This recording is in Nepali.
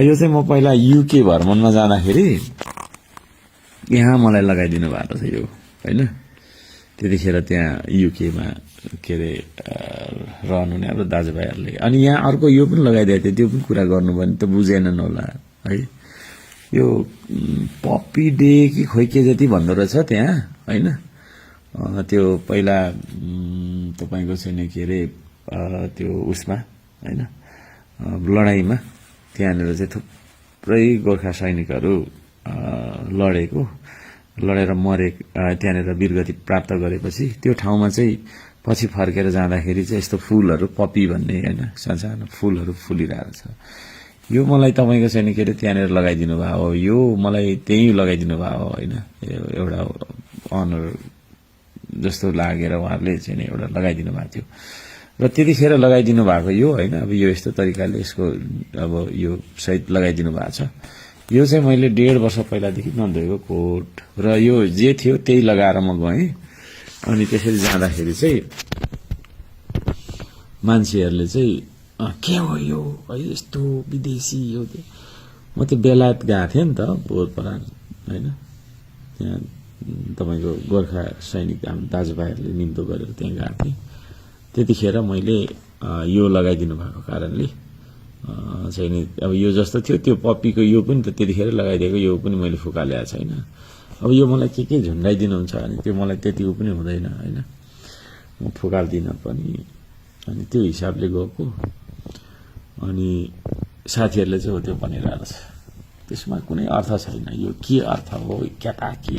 यो चाहिँ म पहिला युके भ्रमणमा जाँदाखेरि यहाँ मलाई लगाइदिनु भएको छ यो होइन। त्यतिखेर त्यहाँ युकेमा के अरे रहनुहुने हाम्रो दाजुभाइहरूले। अनि यहाँ अर्को यो पनि लगाइदिएको थियो, त्यो पनि कुरा गर्नु भने त बुझेनन् होला है। यो पप्पी डे कि खोइ के जति भन्दो रहेछ त्यहाँ होइन। त्यो पहिला तपाईँको चाहिँ के अरे त्यो उसमा होइन लडाईँमा त्यहाँनिर चाहिँ थुप्रै गोर्खा सैनिकहरू लडेर मरे, त्यहाँनिर वीरगति प्राप्त गरेपछि त्यो ठाउँमा चाहिँ पछि फर्केर जाँदाखेरि चाहिँ यस्तो फुलहरू पपी भन्ने होइन सानो फुलहरू फुलिरहेको छ। यो मलाई तपाईँको चाहिँ के अरे त्यहाँनिर लगाइदिनु भयो हो, यो मलाई त्यहीँ लगाइदिनु भयो हो होइन। एउटा अनर जस्तो लागेर उहाँहरूले चाहिँ एउटा लगाइदिनु भएको थियो र त्यतिखेर लगाइदिनु भएको यो होइन। अब यो यस्तो तरिकाले यसको अब यो सहित लगाइदिनु भएको छ। यो चाहिँ मैले 1.5 वर्ष पहिलादेखि नधोएको कोट र यो जे थियो त्यही लगाएर म गएँ। अनि त्यसरी जाँदाखेरि चाहिँ मान्छेहरूले चाहिँ के हो यो है यस्तो विदेशी यो म त बेलायत गएको थिएँ नि त पोहोर परार होइन। त्यहाँ तपाईँको गोर्खा सैनिक हाम्रो दाजुभाइहरूले निम्तो गरेर त्यहाँ गएको थिएँ। त्यतिखेर मैले यो लगाइदिनु भएको कारणले चाहिँ नि अब यो जस्तो थियो त्यो पप्पीको यो पनि त त्यतिखेर लगाइदिएको यो पनि मैले फुकालेको छैन। अब यो मलाई के झुन्डाइदिनुहुन्छ भने त्यो मलाई त्यति पनि हुँदैन होइन, म फुकाल्दिनँ पनि। अनि त्यो हिसाबले गएको। अनि साथीहरूले चाहिँ हो त्यो भनिरहेको छ, त्यसमा कुनै अर्थ छैन, यो के अर्थ हो केटा के